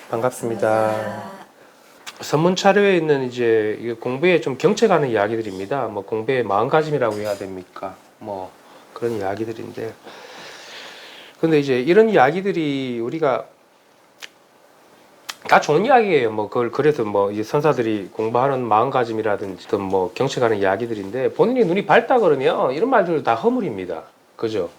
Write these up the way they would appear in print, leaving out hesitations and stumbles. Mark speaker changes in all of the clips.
Speaker 1: 반갑습니다. 선문 차례에 있는 이제 공부에 좀 경책하는 이야기들입니다. 뭐 공부의 마음가짐이라고 해야 됩니까? 뭐 그런 이야기들인데, 근데 이제 이런 이야기들이 우리가 다 좋은 이야기예요. 뭐 그걸 그래서 뭐 이제 선사들이 공부하는 마음가짐이라든지 어떤 뭐 경책하는 이야기들인데, 본인이 눈이 밝다 그러면 이런 말들 다 허물입니다. 그죠?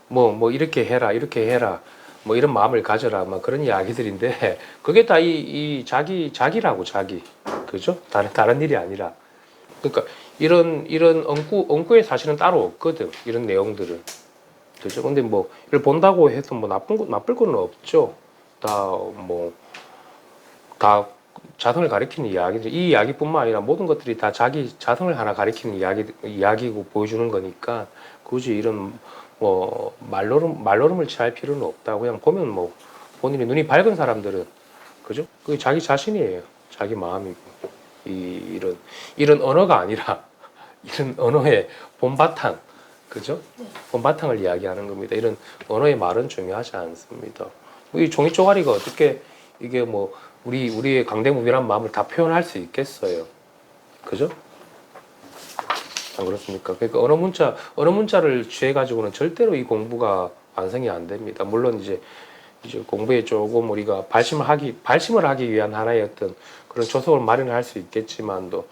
Speaker 1: 뭐 이렇게 해라, 이렇게 해라. 뭐 이런 마음을 가져라, 뭐 그런 이야기들인데, 그게 다 이 자기라고, 자기. 그죠? 다른 일이 아니라. 그러니까 이런 엉구의 사실은 따로 없거든. 이런 내용들은. 그죠? 근데 뭐 이걸 본다고 해서 뭐 나쁠 거는 없죠. 다 자성을 가리키는 이야기들. 이 이야기뿐만 아니라 모든 것들이 다 자기 자성을 하나 가리키는 이야기고 보여주는 거니까, 굳이 이런 뭐 말로름을 취할 필요는 없다. 그냥 보면 뭐 본인이 눈이 밝은 사람들은, 그죠? 그게 자기 자신이에요. 자기 마음이고. 이런 언어가 아니라 이런 언어의 본바탕, 그죠? 본바탕을 이야기하는 겁니다. 이런 언어의 말은 중요하지 않습니다. 이 종이 쪼가리가 어떻게 이게 뭐 우리의 강대무변한 마음을 다 표현할 수 있겠어요. 그죠? 안 그렇습니까? 그러니까 언어 문자를 취해 가지고는 절대로 이 공부가 완성이 안 됩니다. 물론 이제 공부에 조금 우리가 발심을 하기 위한 하나의 어떤 그런 조석을 마련할 수 있겠지만도,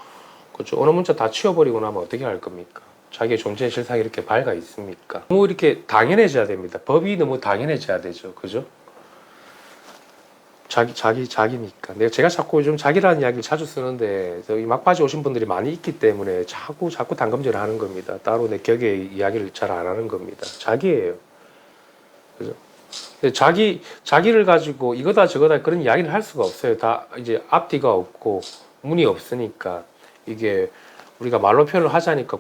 Speaker 1: 그렇죠. 언어 문자 다 치워버리고 나면 어떻게 할 겁니까? 자기의 존재 실상이 이렇게 밝아 있습니까? 너무 이렇게 당연해져야 됩니다. 법이 너무 당연해져야 되죠. 그죠? 자기니까. 제가 자꾸 요즘 자기라는 이야기를 자주 쓰는데, 이 막바지 오신 분들이 많이 있기 때문에 자꾸 단검질을 하는 겁니다. 따로 내 격의 이야기를 잘 안 하는 겁니다. 자기예요. 그죠? 근데 자기를 가지고 이거다 저거다 그런 이야기를 할 수가 없어요. 다 이제 앞뒤가 없고 문이 없으니까, 이게 우리가 말로 표현을 하자니까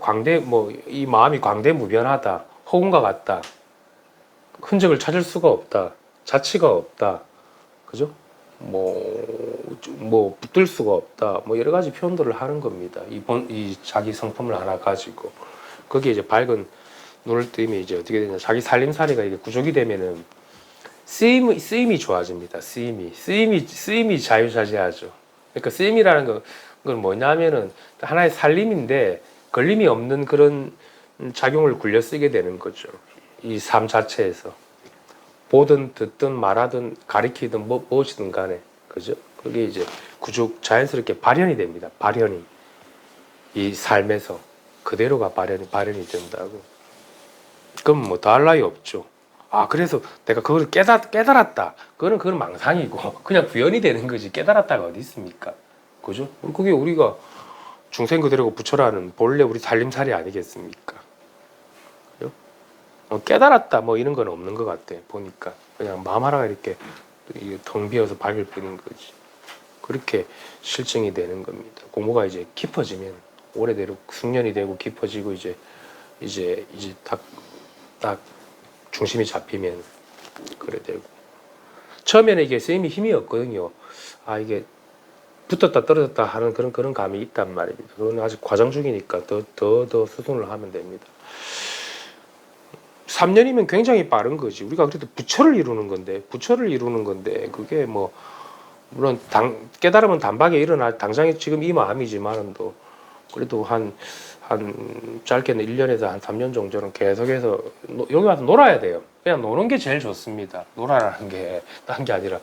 Speaker 1: 이 마음이 광대무변하다, 허공과 같다, 흔적을 찾을 수가 없다, 자취가 없다, 그죠? 붙들 수가 없다, 뭐 여러 가지 표현들을 하는 겁니다. 이 자기 성품을 하나 가지고 거기에 이제 밝은 눈을 뜨면 이제 어떻게 되냐, 자기 살림살이가 이게 구족이 되면은 쓰임이 좋아집니다. 쓰임이 자유자재하죠. 그러니까 쓰임이라는 건 뭐냐면은 하나의 살림인데 걸림이 없는 그런 작용을 굴려 쓰게 되는 거죠. 이 삶 자체에서. 보든 듣든 말하든 가리키든 무엇이든 간에, 그죠? 그게 이제 자연스럽게 발현이 됩니다. 발현이. 이 삶에서 그대로가 발현이 된다고. 그럼 뭐 더할 나위 없죠. 그래서 내가 그걸 깨달았다. 그건 망상이고, 그냥 구현이 되는 거지. 깨달았다가 어디 있습니까? 그죠? 그게 우리가 중생 그대로고 부처라는 본래 우리 살림살이 아니겠습니까? 그죠? 깨달았다 뭐 이런 건 없는 것 같아. 보니까 그냥 마음 하나가 이렇게 텅 비어서 밝을 뿐인 거지. 그렇게 실증이 되는 겁니다. 공부가 이제 깊어지면, 오래대로 숙련이 되고 깊어지고 이제 딱 중심이 잡히면 그래 되고. 처음에는 이게 쌤이 힘이 없거든요. 이게 붙었다 떨어졌다 하는 그런 감이 있단 말입니다. 그건 아직 과정 중이니까 더 수선을 하면 됩니다. 3년이면 굉장히 빠른 거지. 우리가 그래도 부처를 이루는 건데 그게 뭐 물론 깨달으면 단박에 당장에 지금 이 마음이지만은 또 그래도 한 짧게는 1년에서 한 3년 정도는 계속해서 여기 와서 놀아야 돼요. 그냥 노는 게 제일 좋습니다. 놀아라는 게 딴 게 아니라,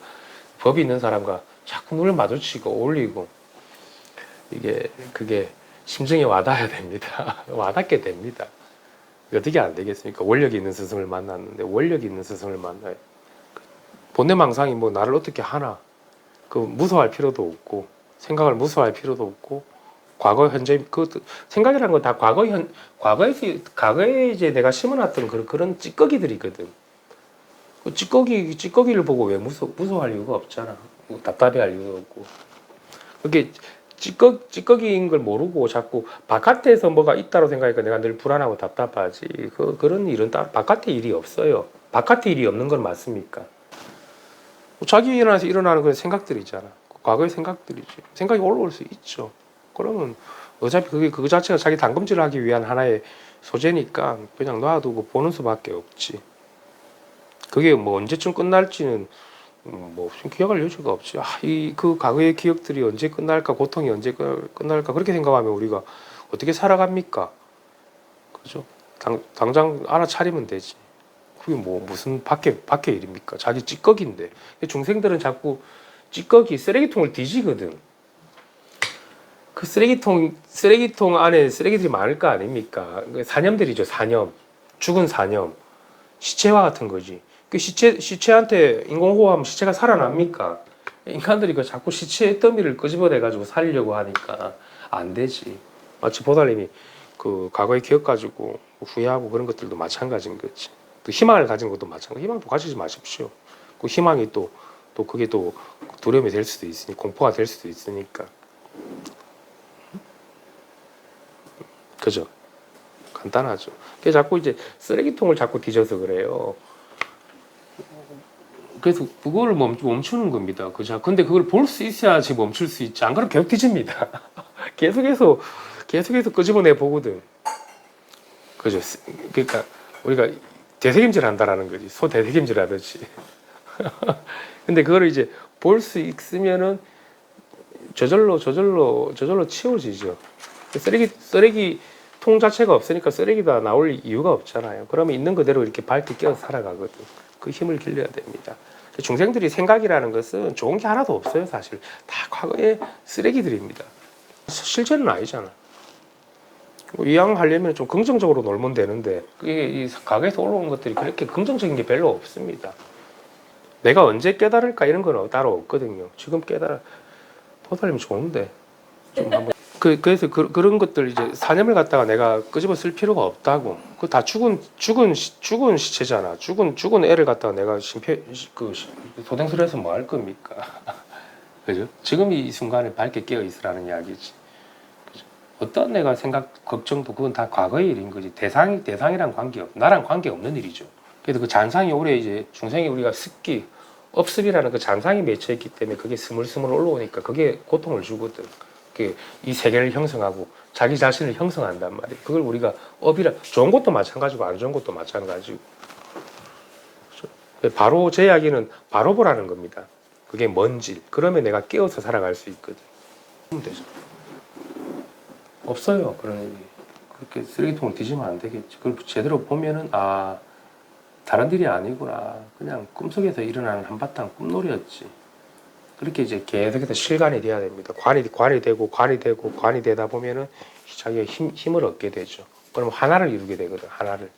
Speaker 1: 법이 있는 사람과 자꾸 눈을 마주치고 어울리고, 그게 심정에 와닿아야 됩니다. 와닿게 됩니다. 어떻게 안 되겠습니까? 원력이 있는 스승을 만났는데, 원력이 있는 스승을 만나요. 본내망상이 뭐 나를 어떻게 하나, 무서워할 필요도 없고, 생각을 무서워할 필요도 없고, 과거, 현재, 생각이라는 건 다 과거에 이제 내가 심어놨던 그런 찌꺼기들이거든. 찌꺼기를 보고 왜 무서워할 이유가 없잖아. 답답해할 이유가 없고. 그게 찌꺼기인 걸 모르고 자꾸 바깥에서 뭐가 있다고 생각하니까 내가 늘 불안하고 답답하지. 그런 일은 바깥에 일이 없어요. 바깥에 일이 없는 건 맞습니까? 자기 일어나서 일어나는 건 생각들이잖아. 과거의 생각들이지. 생각이 올라올 수 있죠. 그러면 어차피 그거 자체가 자기 단검질을 하기 위한 하나의 소재니까 그냥 놔두고 보는 수밖에 없지. 그게 뭐 언제쯤 끝날지는 뭐 기억할 여지가 없지. 그 과거의 기억들이 언제 끝날까, 고통이 언제 끝날까 그렇게 생각하면 우리가 어떻게 살아갑니까? 그죠? 당장 알아차리면 되지. 그게 뭐 무슨 밖에 일입니까? 자기 찌꺼기인데. 중생들은 자꾸 찌꺼기 쓰레기통을 뒤지거든. 그 쓰레기통 안에 쓰레기들이 많을 거 아닙니까? 사념들이죠, 사념. 죽은 사념. 시체와 같은 거지. 그 시체한테 인공호흡하면 시체가 살아납니까? 인간들이 그 자꾸 시체의 더미를 끄집어내가지고 살리려고 하니까 안 되지. 마치 보살님이 그 과거의 기억 가지고 후회하고 그런 것들도 마찬가지인 거지. 또 희망을 가진 것도 마찬가지. 희망도 가지지 마십시오. 그 희망이 또 그게 또 두려움이 될 수도 있으니 공포가 될 수도 있으니까. 그죠? 간단하죠. 그래서 자꾸 이제 쓰레기통을 자꾸 뒤져서 그래요. 그래서 그거를 멈추는 겁니다. 그죠? 근데 그걸 볼 수 있어야지 멈출 수 있지. 안 그러면 계속 뒤집니다. 계속해서 끄집어내 보거든. 그죠? 그러니까 우리가 되새김질 한다라는 거지. 소 되새김질 하듯이. 근데 그거를 이제 볼 수 있으면은 저절로 치워지죠. 쓰레기통 자체가 없으니까 쓰레기가 나올 이유가 없잖아요. 그러면 있는 그대로 이렇게 밝게 끼어서 살아가거든. 그 힘을 길러야 됩니다. 중생들이 생각이라는 것은 좋은 게 하나도 없어요. 사실 다 과거의 쓰레기들입니다. 실제는 아니잖아. 이양하려면 좀 긍정적으로 놀면 되는데 그게 이 과거에서 올라온 것들이 그렇게 긍정적인 게 별로 없습니다. 내가 언제 깨달을까 이런 건 따로 없거든요. 지금 보살님 좋은데 좀 한번 그래서 그런 것들 이제 사념을 갖다가 내가 끄집어 쓸 필요가 없다고. 그 다 죽은 시체잖아. 죽은 애를 갖다가 내가 소생술을 해서 뭐 할 겁니까? 그죠? 지금 이 순간에 밝게 깨어 있으라는 이야기지. 그죠? 어떤 내가 생각 걱정도 그건 다 과거의 일인 거지. 대상이랑 나랑 관계 없는 일이죠. 그래도 그 잔상이 오래 이제 중생이 우리가 업습이라는 그 잔상이 맺혀 있기 때문에 그게 스물스물 올라오니까 그게 고통을 주거든. 이 세계를 형성하고 자기 자신을 형성한단 말이에요. 그걸 우리가 좋은 것도 마찬가지고 안 좋은 것도 마찬가지고. 바로 제 이야기는 바로 보라는 겁니다. 그게 뭔지. 그러면 내가 깨어서 살아갈 수 있거든. 그러면 되죠. 없어요. 그런 일이. 그렇게 쓰레기통을 뒤지면 안 되겠지. 그걸 제대로 보면은 다른 일이 아니구나. 그냥 꿈속에서 일어나는 한바탕 꿈놀이였지. 그렇게 이제 계속해서 실관이 돼야 됩니다. 관이 되다 보면은 자기가 힘을 얻게 되죠. 그럼 하나를 이루게 되거든. 하나를.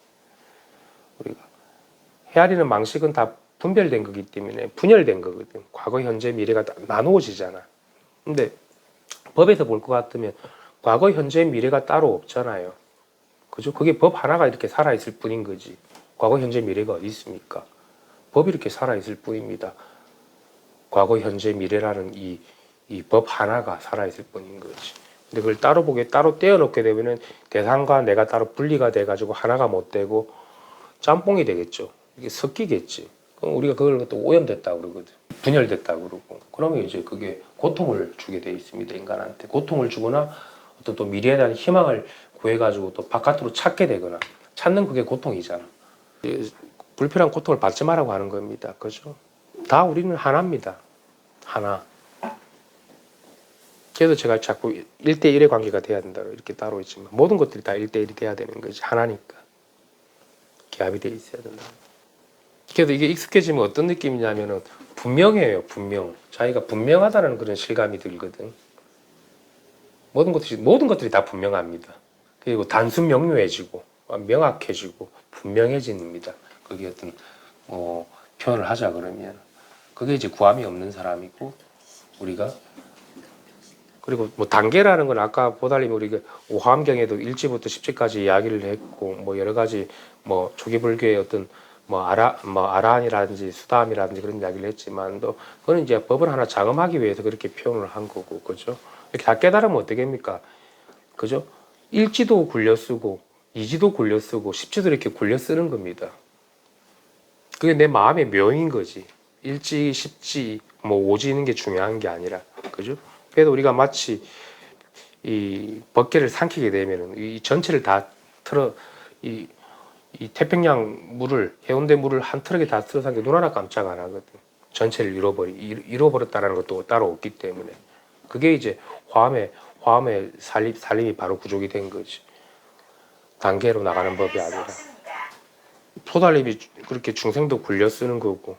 Speaker 1: 우리가 헤아리는 방식은 다 분별된 거기 때문에 분열된 거거든. 과거, 현재, 미래가 나누어지잖아. 근데 법에서 볼 것 같으면 과거, 현재, 미래가 따로 없잖아요. 그죠? 그게 법 하나가 이렇게 살아있을 뿐인 거지. 과거, 현재, 미래가 어디 있습니까? 법이 이렇게 살아있을 뿐입니다. 과거, 현재, 미래라는 이 법 하나가 살아있을 뿐인 거지. 근데 그걸 따로 떼어놓게 되면은 대상과 내가 따로 분리가 돼가지고 하나가 못 되고 짬뽕이 되겠죠. 이게 섞이겠지. 그럼 우리가 그걸 또 오염됐다고 그러거든. 분열됐다고 그러고. 그러면 이제 그게 고통을 주게 돼 있습니다. 인간한테. 고통을 주거나 어떤 또 미래에 대한 희망을 구해가지고 또 바깥으로 찾게 되거나 찾는 그게 고통이잖아. 불필요한 고통을 받지 말라고 하는 겁니다. 그죠? 다 우리는 하나입니다. 하나. 그래서 제가 자꾸 1대1의 관계가 돼야 된다 이렇게 따로 있지만 모든 것들이 다 1대1이 돼야 되는 거지. 하나니까. 기합이 돼 있어야 된다. 그래도 이게 익숙해지면 어떤 느낌이냐면은 분명해요. 자기가 분명하다는 그런 실감이 들거든. 모든 것들이 다 분명합니다. 그리고 단순 명료해지고 명확해지고 분명해집니다. 그게 어떤 표현을 하자 그러면 그게 이제 구함이 없는 사람이고 우리가 그리고 뭐 단계라는 건 아까 보살님이 우리가 오화암경에도 1지부터 10지까지 이야기를 했고 뭐 여러 가지 뭐 초기 불교의 어떤 아라한이라든지 수다함이라든지 그런 이야기를 했지만 또 그거는 이제 법을 하나 장엄하기 위해서 그렇게 표현을 한 거고 그죠? 이렇게 다 깨달으면 어떻게 합니까? 그죠? 1지도 굴려 쓰고 2지도 굴려 쓰고 10지도 이렇게 굴려 쓰는 겁니다. 그게 내 마음의 묘인 거지. 1지, 10지, 뭐 5지 있는 게 중요한 게 아니라 그죠? 그래도 우리가 마치 이 벗개를 삼키게 되면은 이 전체를 다 이 태평양 물을 해운대 물을 한 트럭에 다 틀어 삼게 눈 하나 깜짝 안 하거든. 전체를 잃어버렸다는 것도 따로 없기 때문에 그게 이제 화엄의 살림이 바로 구족이 된 거지. 단계로 나가는 법이 아니라 토달림이 그렇게 중생도 굴려 쓰는 거고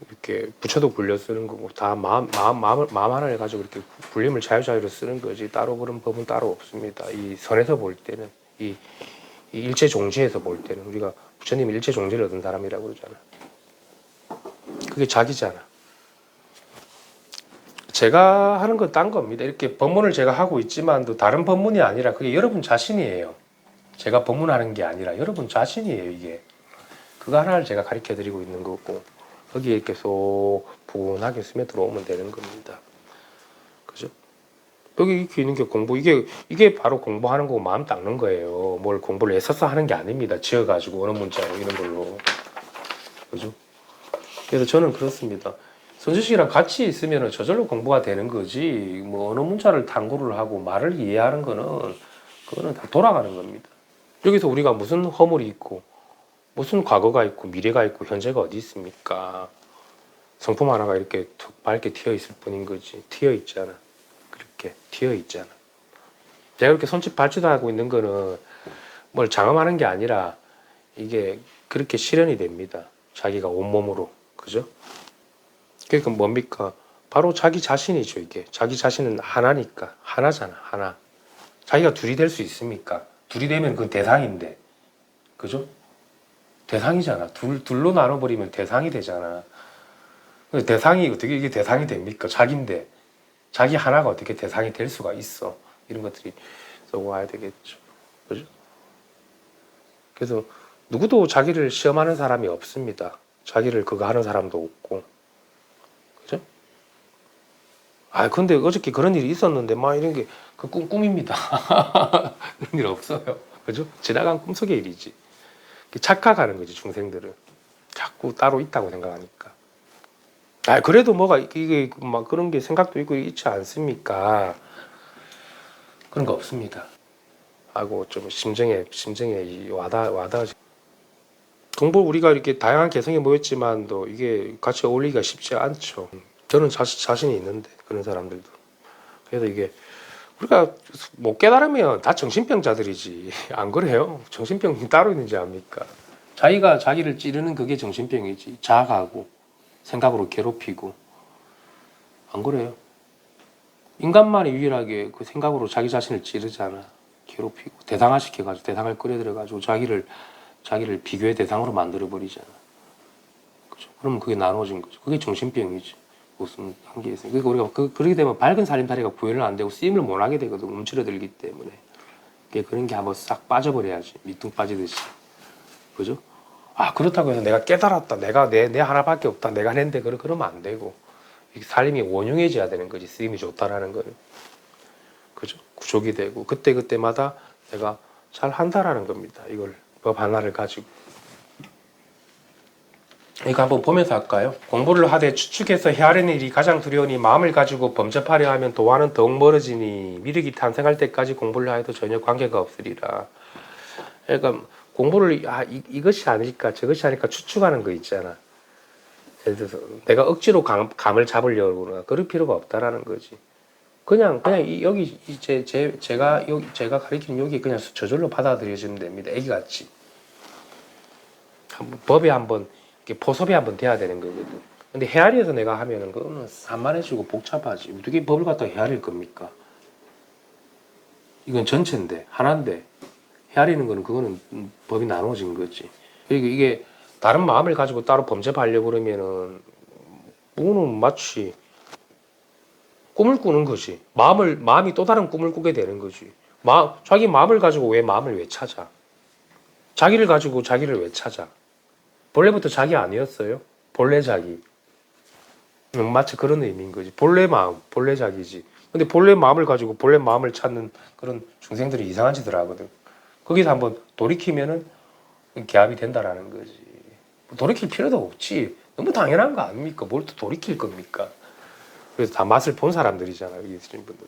Speaker 1: 이렇게 부처도 굴려 쓰는 거고 다 마음 하나를 가지고 이렇게 굴림을 자유자유로 쓰는 거지 따로 그런 법은 따로 없습니다. 이 선에서 볼 때는 이 일체 종지에서 볼 때는 우리가 부처님이 일체 종지를 얻은 사람이라고 그러잖아. 그게 자기잖아. 제가 하는 건 딴 겁니다. 이렇게 법문을 제가 하고 있지만도 다른 법문이 아니라 그게 여러분 자신이에요. 제가 법문하는 게 아니라 여러분 자신이에요. 이게 그거 하나를 제가 가르쳐 드리고 있는 거고 거기에 계속 부근하게 스며들어오면 되는 겁니다. 그죠? 여기 이렇게 있는 게 공부 이게 바로 공부하는 거고 마음 닦는 거예요. 뭘 공부를 애써서 하는 게 아닙니다. 지어가지고 어느 문자로 이런 걸로. 그죠? 그래서 저는 그렇습니다. 선주 씨랑 같이 있으면 저절로 공부가 되는 거지. 뭐 어느 문자를 탐구를 하고 말을 이해하는 그거는 다 돌아가는 겁니다. 여기서 우리가 무슨 허물이 있고 무슨 과거가 있고 미래가 있고 현재가 어디 있습니까? 성품 하나가 이렇게 툭 밝게 튀어 있을 뿐인 거지. 튀어 있잖아. 그렇게 튀어 있잖아. 제가 이렇게 손짓 발짓 하고 있는 거는 뭘 장엄하는 게 아니라 이게 그렇게 실현이 됩니다. 자기가 온몸으로. 그죠? 그러니까 뭡니까? 바로 자기 자신이죠. 이게 자기 자신은 하나니까. 하나잖아. 하나. 자기가 둘이 될 수 있습니까? 둘이 되면 그건 대상인데. 그죠? 대상이잖아. 둘로 나눠버리면 대상이 되잖아. 대상이 어떻게 이게 대상이 됩니까? 자기인데 자기 하나가 어떻게 대상이 될 수가 있어? 이런 것들이 쏘고 와야 되겠죠. 그죠? 그래서 누구도 자기를 시험하는 사람이 없습니다. 자기를 그거 하는 사람도 없고. 그죠? 아, 근데 어저께 그런 일이 있었는데 막 이런 게 그 꿈입니다. 그런 일 없어요. 그죠? 지나간 꿈속의 일이지. 착각하는 거지, 중생들은. 자꾸 따로 있다고 생각하니까. 아, 그래도 뭐가 이게 막 그런 게 생각도 있고 있지 않습니까? 그런 거 없습니다. 하고 좀 심정에 와닿아지. 공부 우리가 이렇게 다양한 개성이 모였지만도 이게 같이 어울리기가 쉽지 않죠. 저는 자신이 있는데 그런 사람들도. 그래서 이게 우리가 못 깨달으면 다 정신병자들이지. 안 그래요? 정신병이 따로 있는지 압니까? 자기가 자기를 찌르는 그게 정신병이지. 자아가고 생각으로 괴롭히고. 안 그래요? 인간만이 유일하게 그 생각으로 자기 자신을 찌르잖아. 괴롭히고 대상화시켜가지고 대상을 끌어들여가지고 자기를 비교의 대상으로 만들어버리잖아. 그죠? 그러면 그게 나눠진 거죠. 그게 정신병이지. 무슨 한계 있어요. 그러니까 우리가 그렇게 되면 밝은 살림살이가 구현은 안 되고 쓰임을 못 하게 되거든. 움츠러들기 때문에. 그런 게 한번 싹 빠져버려야지. 밑둥 빠지듯이. 그죠? 아, 그렇다고 해서 내가 깨달았다. 내가 내 하나밖에 없다. 내가 했는데 그러면 안 되고. 살림이 원흉해져야 되는 거지. 쓰임이 좋다라는 거는. 그죠? 구족이 되고 그때마다 내가 잘 한다라는 겁니다. 이걸 법 하나를 가지고. 이거 한번 보면서 할까요? 공부를 하되 추측해서 헤아리는 일이 가장 두려우니 마음을 가지고 범접하려 하면 도와는 더욱 멀어지니 미륵이 탄생할 때까지 공부를 하여도 전혀 관계가 없으리라. 그러니까 공부를 이것이 아닐까 저것이 아닐까 추측하는 거 있잖아. 예를 들어서 내가 억지로 감을 잡으려고 그럴 필요가 없다라는 거지. 그냥 여기 제가 가르치는 여기 그냥 저절로 받아들여지면 됩니다. 애기같이. 법에 한번 포섭이 한번 돼야 되는 거거든. 근데 헤아리에서 내가 하면은 그거는 산만해지고 복잡하지. 어떻게 법을 갖다가 헤아릴 겁니까? 이건 전체인데 하나인데 헤아리는 거는 그거는 법이 나눠진 거지. 그리고 이게 다른 마음을 가지고 따로 범접하려고 그러면은 그거는 마치 꿈을 꾸는 거지. 마음이 또 다른 꿈을 꾸게 되는 거지. 자기 마음을 가지고 왜 마음을 왜 찾아? 자기를 가지고 자기를 왜 찾아? 본래부터 자기 아니었어요? 본래 자기. 마치 그런 의미인 거지. 본래 마음, 본래 자기지. 근데 본래 마음을 가지고 본래 마음을 찾는 그런 중생들이 이상한 짓을 하거든. 거기서 한번 돌이키면은 개합이 된다라는 거지. 돌이킬 필요도 없지. 너무 당연한 거 아닙니까? 뭘 또 돌이킬 겁니까? 그래서 다 맛을 본 사람들이잖아요. 여기 계신 분들.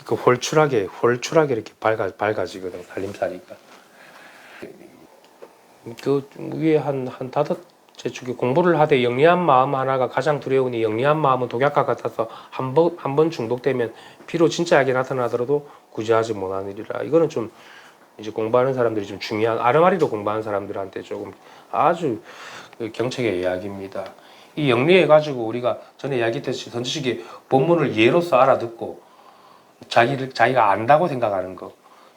Speaker 1: 그 홀출하게 이렇게 밝아지거든. 살림살이가. 그 위에 한 재축이 공부를 하되 영리한 마음 하나가 가장 두려우니 영리한 마음은 독약과 같아서 한 번 중독되면 비록 진짜 약이 나타나더라도 구제하지 못하느니라. 이거는 좀 이제 공부하는 사람들이 좀 중요한 아르마리로 공부하는 사람들한테 조금 아주 경책의 이야기입니다. 이 영리해 가지고 우리가 전에 이야기했듯이 선지식이 본문을 예로서 알아듣고 자기가 안다고 생각하는 거,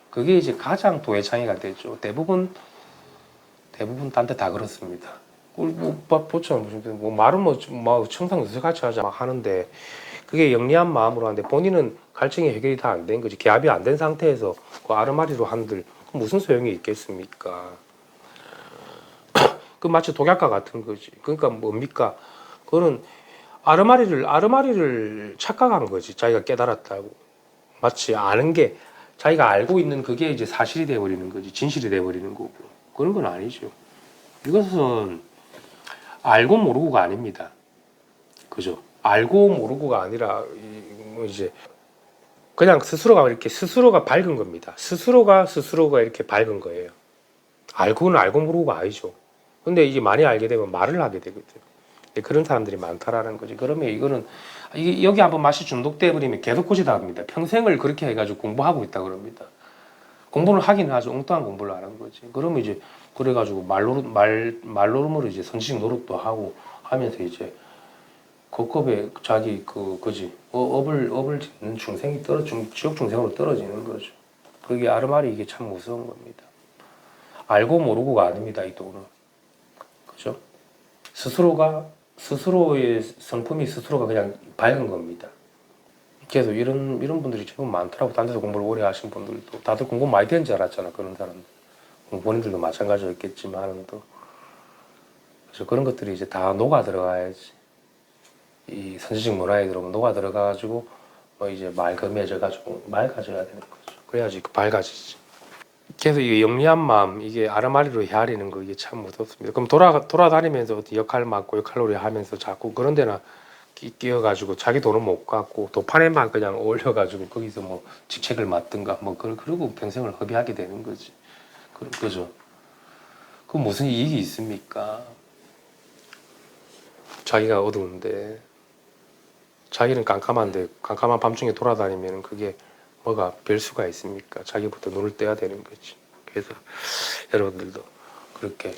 Speaker 1: 그게 이제 가장 도회창이가 되죠. 대부분 딴 데 다 그렇습니다. 보죠. 뭐 말은 뭐 청상유수같이 하자 막 하는데 그게 영리한 마음으로 하는데 본인은 갈증이 해결이 다 안 된 거지. 기압이 안 된 상태에서 그 아르마리로 한들 무슨 소용이 있겠습니까? 그 마치 독약과 같은 거지. 그러니까 뭡니까? 그거는 아르마리를 착각한 거지. 자기가 깨달았다고. 마치 아는 게 자기가 알고 있는 그게 이제 사실이 돼버리는 거지. 진실이 돼버리는 거고. 그런 건 아니죠. 이것은 알고 모르고가 아닙니다. 그죠? 알고 모르고가 아니라 이제 그냥 스스로가 밝은 겁니다. 스스로가 이렇게 밝은 거예요. 알고는 알고 모르고가 아니죠. 근데 이게 많이 알게 되면 말을 하게 되거든. 그런 사람들이 많다라는 거지. 그러면 이거는 여기 한번 맛이 중독돼 버리면 계속 고지다 합니다. 평생을 그렇게 해가지고 공부하고 있다 그럽니다. 공부를 하기는 아주 엉뚱한 공부를 하는 거지. 그러면 이제 그래가지고 말노름으로 이제 선지식 노릇도 하고 하면서 이제 겁겁에 자기 업을 짓는 중생이 지옥 중생으로 떨어지는 거죠. 그게 아르마리 이게 참 무서운 겁니다. 알고 모르고가 아닙니다. 이 돈은. 그죠? 스스로의 성품이 스스로가 그냥 밝은 겁니다. 그래서 이런 분들이 지금 많더라고. 딴 데서 공부를 오래 하신 분들도 다들 공부 많이 된 줄 알았잖아. 그런 사람들. 본인들도 마찬가지였겠지만 또 그래서 그런 것들이 이제 다 녹아 들어가야지. 이 선지식 문화에 들어오면 녹아 들어가가지고 뭐 이제 맑음해져가지고 맑아져야 되는 거죠. 그래야지 밝아지지. 그래서 이 영리한 마음, 이게 아르마리로 헤아리는 거 이게 참 무섭습니다. 그럼 돌아다니면서 어디 역할 맡고 역할놀이 하면서 자꾸 그런 데나 끼어가지고 자기 돈은 못 갖고 도판에만 그냥 어울려가지고 거기서 뭐 직책을 맡든가 뭐 그러고 평생을 허비하게 되는 거지. 그죠? 그럼 무슨 이익이 있습니까? 자기가 어두운데 자기는 깜깜한데 깜깜한 밤중에 돌아다니면 그게 뭐가 별 수가 있습니까? 자기부터 눈을 떼야 되는 거지. 그래서 여러분들도 그렇게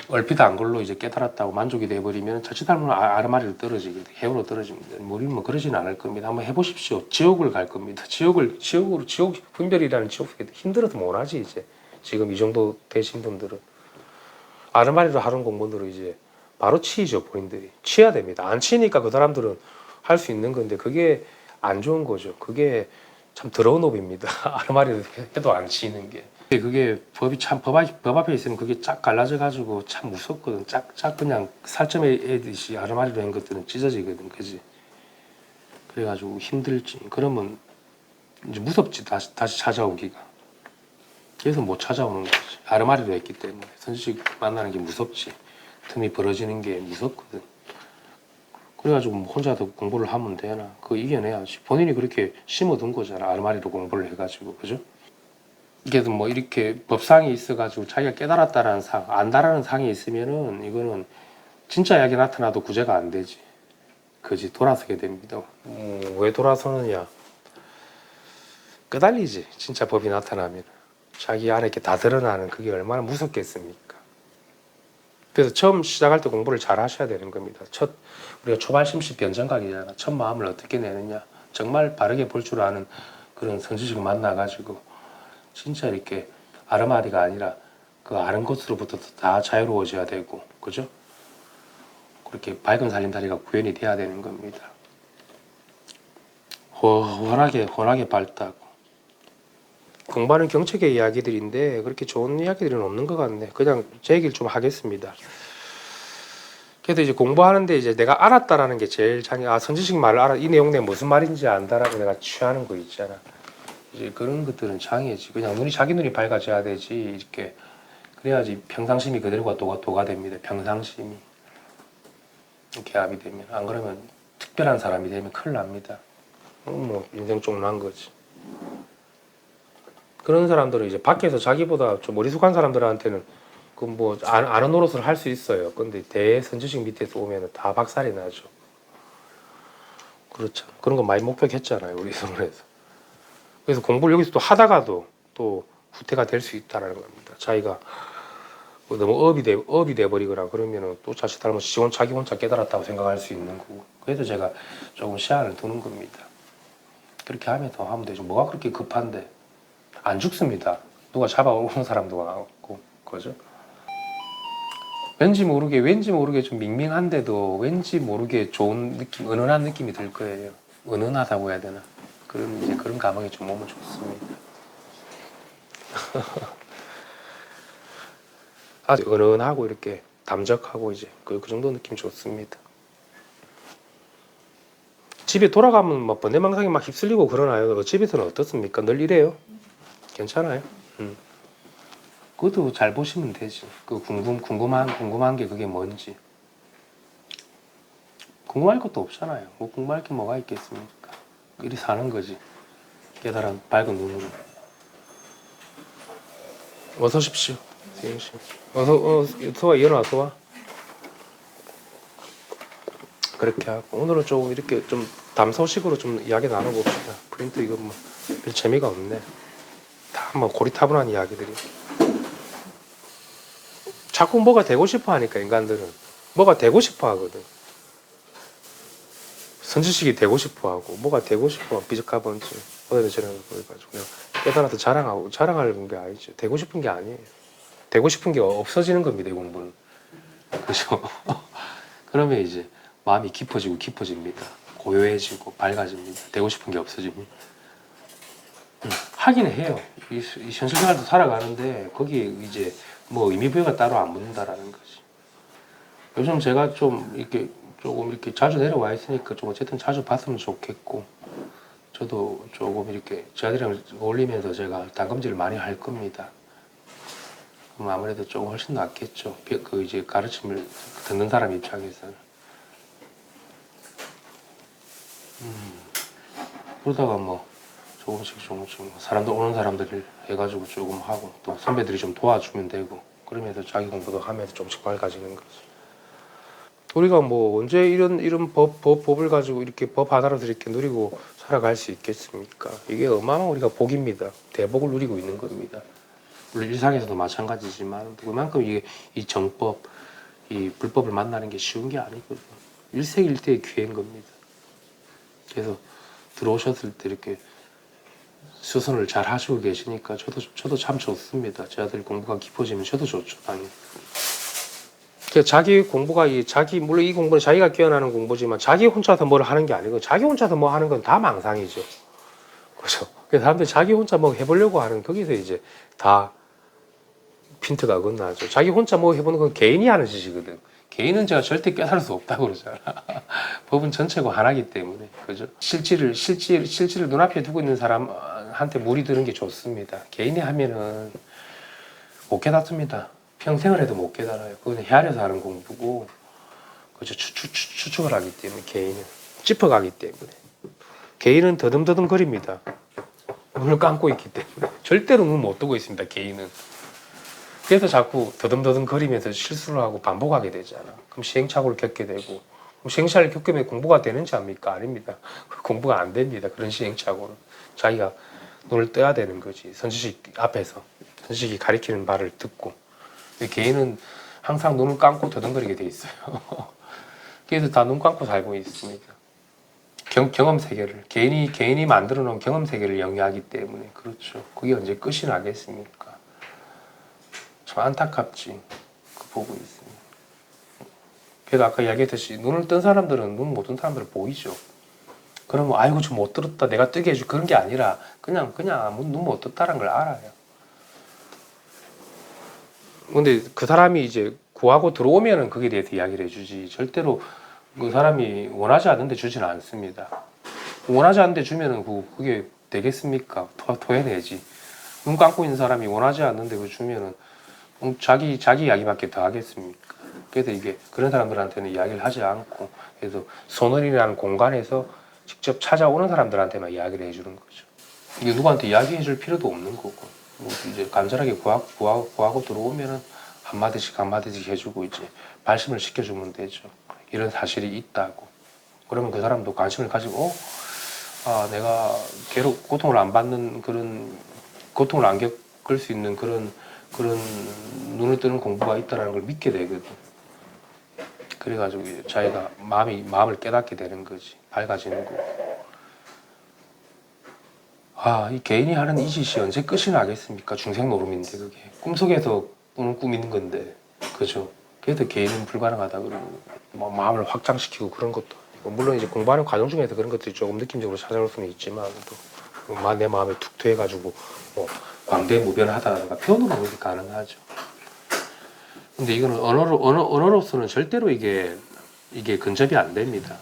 Speaker 1: 얼핏 안 걸로 이제 깨달았다고 만족이 돼버리면 자칫하면 아르마리로 떨어지게 해우로 떨어집니다. 우리는 뭐 그러지는 않을 겁니다. 한번 해보십시오. 지옥을 갈 겁니다. 지옥 분별이라는 지옥에 힘들어도 못하지 이제. 지금 이 정도 되신 분들은 아르마리로 하는 공부들은 이제 바로 치이죠. 본인들이 치야 됩니다. 안 치니까 그 사람들은 할 수 있는 건데 그게 안 좋은 거죠. 그게 참 더러운 업입니다. 아르마리로 해도 안 치는 게. 그게 법 앞에 있으면 그게 쫙 갈라져 가지고 참 무섭거든. 쫙 그냥 살점에 애듯이 아르마리로 한 것들은 찢어지거든. 그지? 그래가지고 힘들지. 그러면 이제 무섭지. 다시 찾아오기가. 그래서 못 찾아오는 거지. 아르마리로 했기 때문에. 선지식 만나는 게 무섭지. 틈이 벌어지는 게 무섭거든. 그래가지고 뭐 혼자도 공부를 하면 되나? 그거 이겨내야지. 본인이 그렇게 심어둔 거잖아. 아르마리로 공부를 해가지고. 그죠? 이게도 뭐 이렇게 법상이 있어가지고 자기가 깨달았다라는 상, 안다라는 상이 있으면은 이거는 진짜 약이 나타나도 구제가 안 되지. 그지? 돌아서게 됩니다. 왜 돌아서느냐? 끄달리지. 진짜 법이 나타나면. 자기 안에 이렇게 다 드러나는 그게 얼마나 무섭겠습니까? 그래서 처음 시작할 때 공부를 잘 하셔야 되는 겁니다. 우리가 초발심식 변정각이잖아. 첫 마음을 어떻게 내느냐. 정말 바르게 볼 줄 아는 그런 성지식을 만나가지고 진짜 이렇게 아르마리가 아니라 그 아는 것으로부터 다 자유로워져야 되고, 그죠? 그렇게 밝은 살림살이가 구현이 돼야 되는 겁니다. 환하게 밝다고. 공부하는 경책의 이야기들인데 그렇게 좋은 이야기들은 없는 것 같네. 그냥 제 얘기를 좀 하겠습니다. 그래도 이제 공부하는데 이제 내가 알았다라는 게 제일 선지식 말을 알아. 이 내용 내가 무슨 말인지 안다라고 내가 취하는 거 있잖아. 이제 그런 것들은 장애지. 그냥 자기 눈이 밝아져야 되지. 이렇게 그래야지 평상심이 그대로가 도가 됩니다. 평상심이 개합이 되면. 안 그러면 특별한 사람이 되면 큰일 납니다. 뭐 인생 쪽난 거지. 그런 사람들은 이제 밖에서 자기보다 좀 어리숙한 사람들한테는 그 뭐 아는 노릇을 할 수 있어요. 근데 대선지식 밑에서 오면은 다 박살이 나죠. 그렇죠. 그런 거 많이 목격했잖아요, 우리 서울에서. 그래서 공부를 여기서 또 하다가도 또 후퇴가 될 수 있다라는 겁니다. 자기가 뭐 너무 업이 돼버리거나 그러면은 또 자칫 잘못 자기 혼자 깨달았다고 생각할 수 있는 거고. 그래서 제가 조금 시간을 두는 겁니다. 그렇게 하면 더 하면 되죠. 뭐가 그렇게 급한데 안 죽습니다. 누가 잡아오는 사람도 많고, 그죠? 왠지 모르게 좀 밍밍한데도 왠지 모르게 좋은 느낌, 은은한 느낌이 들 거예요. 은은하다고 해야 되나? 그런 감흥이 좀 오면 좋습니다. 아주 은은하고 이렇게 담적하고 이제 그 정도 느낌 좋습니다. 집에 돌아가면 막 번뇌망상에 막 휩쓸리고 그러나요? 집에서는 어떻습니까? 늘 이래요? 괜찮아요? 그것도 잘 보시면 되지. 그 궁금한 게 그게 뭔지. 궁금할 것도 없잖아요. 뭐 궁금할 게 뭐가 있겠습니까? 이리 사는 거지. 깨달은 밝은 눈으로. 어서 오십시오. 세영 씨. 어서 와, 일어나서 와. 그렇게 하고 오늘은 좀 이렇게 좀 담소식으로 좀 이야기 나눠봅시다. 프린트 이거 뭐 별 재미가 없네. 다 뭐 고리타분한 이야기들이. 자꾸 뭐가 되고 싶어 하니까 인간들은 뭐가 되고 싶어 하거든. 선지식이 되고 싶어 하고 뭐가 되고 싶어 비적하번지 어디든 저런 걸 보여가지고 그냥 깨달아서 자랑할 게 아니죠. 되고 싶은 게 아니에요. 되고 싶은 게 없어지는 겁니다. 이 공부는. 그죠? 그러면 이제 마음이 깊어집니다. 고요해지고 밝아집니다. 되고 싶은 게 없어집니다. 하긴 해요. 이 현실 생활도 살아가는데 거기에 이제 뭐 의미부여가 따로 안 붙는다라는 거지. 요즘 제가 좀 이렇게 조금 이렇게 자주 내려와 있으니까 좀 어쨌든 자주 봤으면 좋겠고 저도 조금 이렇게 저희들이랑 어울리면서 제가 단검질을 많이 할 겁니다. 그럼 아무래도 조금 훨씬 낫겠죠. 그 이제 가르침을 듣는 사람 입장에서는. 그러다가 뭐 조금씩 사람들 오는 사람들 해가지고 조금 하고 또 선배들이 좀 도와주면 되고 그러면서 자기 공부도 하면서 조금씩 밝아지는 거지. 우리가 뭐 언제 이런 법을 가지고 이렇게 법 하나라도 이렇게 누리고 살아갈 수 있겠습니까? 이게 어마어마한 우리가 복입니다. 대복을 누리고 있는 겁니다. 물론 일상에서도 마찬가지지만 그만큼 이게 이 정법, 이 불법을 만나는 게 쉬운 게 아니거든요. 일생일대의 기회인 겁니다. 그래서 들어오셨을 때 이렇게 수선을 잘 하시고 계시니까 저도 참 좋습니다. 제 아들 공부가 깊어지면 저도 좋죠, 당연히. 자기 공부가 물론 이 공부는 자기가 깨어나는 공부지만 자기 혼자서 뭘 하는 게 아니고 자기 혼자서 뭐 하는 건 다 망상이죠. 그렇죠. 그래서 사람들이 자기 혼자 뭐 해보려고 하는 거기서 이제 다 핀트가 건나죠. 자기 혼자 뭐 해보는 건 개인이 하는 짓이거든. 개인은 제가 절대 깨달을 수 없다고 그러잖아. 법은 전체고 하나기 때문에. 그죠? 실질을 눈앞에 두고 있는 사람한테 물이 드는 게 좋습니다. 개인이 하면은 못 깨닫습니다. 평생을 해도 못 깨달아요. 그건 헤아려서 하는 공부고, 그죠? 추측을 하기 때문에, 개인은. 짚어가기 때문에. 개인은 더듬더듬 거립니다. 눈을 감고 있기 때문에. 절대로 눈 못 뜨고 있습니다, 개인은. 그래서 자꾸 더듬더듬 거리면서 실수를 하고 반복하게 되잖아. 그럼 시행착오를 겪게 되고, 그럼 시행착오를 겪으면 공부가 되는지 압니까? 아닙니다. 공부가 안 됩니다. 그런 시행착오는. 자기가 눈을 떠야 되는 거지. 선지식 앞에서. 선지식이 가리키는 말을 듣고. 개인은 항상 눈을 감고 더듬거리게 돼 있어요. 그래서 다 눈 감고 살고 있습니다. 경험 세계를 개인이 만들어 놓은 경험 세계를 영위하기 때문에 그렇죠. 그게 언제 끝이 나겠습니까? 참 안타깝지. 그 보고 있습니다. 그래서 아까 이야기했듯이 눈을 뜬 사람들은 눈 못 뜬 사람들은 보이죠. 그러면 아이고 좀 못 들었다 내가 뜨게 해줄 그런 게 아니라 그냥 눈 못 떴다는 걸 알아요. 근데 그 사람이 이제 구하고 들어오면은 거기에 대해서 이야기를 해주지 절대로 그 사람이 원하지 않는데 주지는 않습니다. 원하지 않는데 주면은 그게 되겠습니까? 토해내지. 눈 감고 있는 사람이 원하지 않는데 그 주면은 자기 이야기밖에 더 하겠습니까? 그래서 이게 그런 사람들한테는 이야기를 하지 않고 그래서 소원이라는 공간에서 직접 찾아오는 사람들한테만 이야기를 해주는 거죠. 이게 누구한테 이야기해줄 필요도 없는 거고 뭐 이제 간절하게 구하고 들어오면은 한마디씩 한마디씩 해주고 이제 발심을 시켜주면 되죠. 이런 사실이 있다고. 그러면 그 사람도 관심을 가지고 내가 고통을 안 받는 그런 고통을 안 겪을 수 있는 그런 눈을 뜨는 공부가 있다는 걸 믿게 되거든. 그래가지고 자기가 마음을 깨닫게 되는 거지. 밝아지는 거고. 이 개인이 하는 이 짓이 언제 끝이 나겠습니까? 중생 노름인데 그게 꿈속에서 꾸는 꿈인 건데, 그죠? 그래도 개인은 불가능하다 그러고 뭐 마음을 확장시키고 그런 것도 아니고, 물론 이제 공부하는 과정 중에서 그런 것들이 조금 느낌적으로 찾아올 수는 있지만 또 내 마음에 툭 트여가지고 뭐 광대무변하다든가 표현으로 그렇게 가능하죠. 근데 이거는 언어로서는 절대로 이게 근접이 안 됩니다.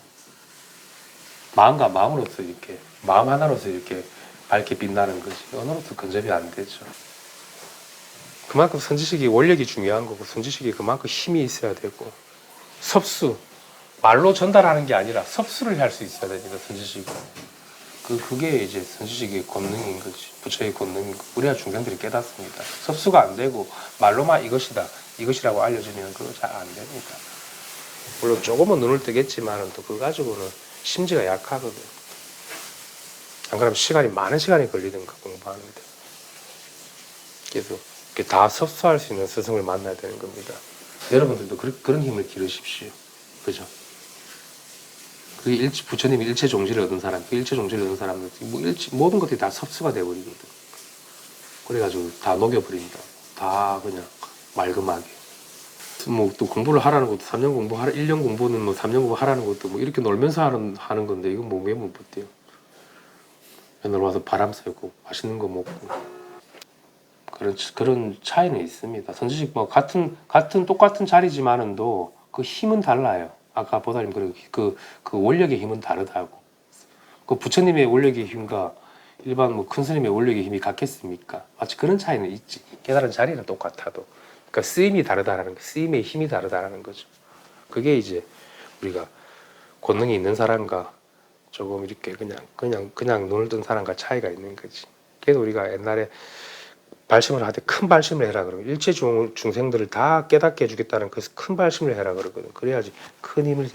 Speaker 1: 마음과 마음으로서 이렇게 마음 하나로서 이렇게 밝게 빛나는 거지 언어로서 근접이 안 되죠. 그만큼 선지식이 원력이 중요한 거고 선지식이 그만큼 힘이 있어야 되고 섭수 말로 전달하는 게 아니라 섭수를 할 수 있어야 됩니다. 선지식은 그게 이제 선지식의 권능인 거지. 부처의 권능인 거. 우리가 중생들이 깨닫습니다. 섭수가 안 되고 말로만 이것이라고 알려주면 그거 잘 안 됩니다. 물론 조금은 눈을 뜨겠지만 또 그거 가지고는 심지가 약하거든. 안 그러면 많은 시간이 걸리든가 공부하는데. 그래서 다 섭수할 수 있는 스승을 만나야 되는 겁니다. 여러분들도 그런 힘을 기르십시오. 그죠? 부처님이 일체 종지를 얻은 사람, 일체 종지를 얻은 사람들, 모든 것들이 다 섭수가 되어버리거든. 그래가지고 다 녹여버린다. 다 그냥 맑음하게. 뭐 또 공부를 하라는 것도 3년 공부하라, 1년 공부는 뭐 3년 공부하라는 것도 뭐 이렇게 놀면서 하는 건데 이건 뭐 왜 못 버텨요? 맨날 와서 바람 쐬고 맛있는 거 먹고 그런 차이는 있습니다. 선지식 뭐 똑같은 자리지만은도 그 힘은 달라요. 아까 보다님 그 원력의 힘은 다르다고. 그 부처님의 원력의 힘과 일반 뭐 큰 스님의 원력의 힘이 같겠습니까? 마치 그런 차이는 있지. 깨달은 자리는 똑같아도. 그러니까 쓰임이 다르다라는 거, 쓰임의 힘이 다르다라는 거죠. 그게 이제 우리가 권능이 있는 사람과 조금 이렇게 그냥 눈을 뜬 사람과 차이가 있는 거지. 그래서 우리가 옛날에 발심을 하되 큰 발심을 해라 그러면 일체 중생들을 다 깨닫게 해주겠다는 그 큰 발심을 해라 그러거든. 그래야지 큰 힘을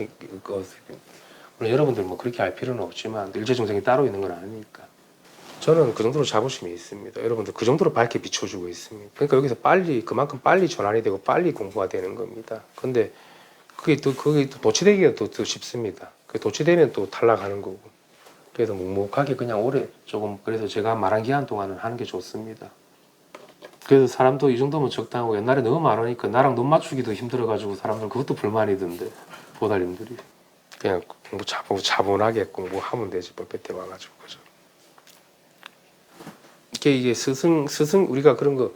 Speaker 1: 물론 여러분들 뭐 그렇게 할 필요는 없지만 일체 중생이 따로 있는 건 아니니까. 저는 그 정도로 자부심이 있습니다. 여러분들 그 정도로 밝게 비춰주고 있습니다. 그러니까 여기서 그만큼 빨리 전환이 되고 빨리 공부가 되는 겁니다. 근데 그게 또 도취되기가 더 쉽습니다. 그 도취되면 또 탈락하는 거고. 그래서 묵묵하게 그냥 오래 조금 그래서 제가 말한 기간 동안은 하는 게 좋습니다. 그래서 사람도 이 정도면 적당하고 옛날에 너무 많으니까 나랑 눈 맞추기도 힘들어가지고 사람들 그것도 불만이던데 보살님들이 그냥 공부 차분하게 공부하면 되지 법에 와가지고 그죠. 이게 스승 우리가 그런 거